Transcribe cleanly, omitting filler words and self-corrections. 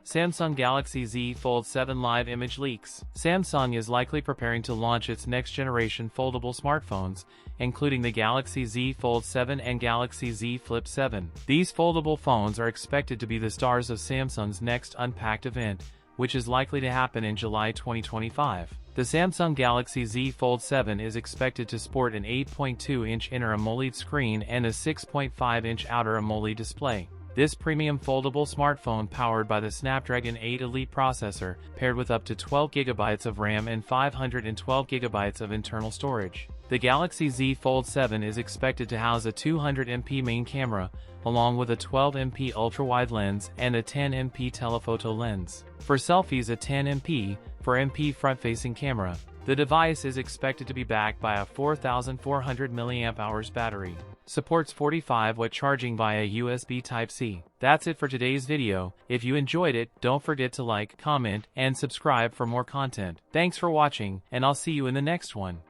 Samsung Galaxy Z Fold 7 live image leaks. Samsung is likely preparing to launch its next-generation foldable smartphones, including the Galaxy Z Fold 7 and Galaxy Z Flip 7. These foldable phones are expected to be the stars of Samsung's next Unpacked event, which is likely to happen in July 2025. The Samsung Galaxy Z Fold 7 is expected to sport an 8.2-inch inner AMOLED screen and a 6.5-inch outer AMOLED display. This premium foldable smartphone, powered by the Snapdragon 8 Elite processor, paired with up to 12GB of RAM and 512GB of internal storage. The Galaxy Z Fold 7 is expected to house a 200MP main camera, along with a 12MP ultra-wide lens and a 10MP telephoto lens. For selfies, a 10MP, 4MP front-facing camera. The device is expected to be backed by a 4,400 mAh battery. Supports 45W charging via USB Type-C. That's it for today's video. If you enjoyed it, don't forget to like, comment, and subscribe for more content. Thanks for watching, and I'll see you in the next one.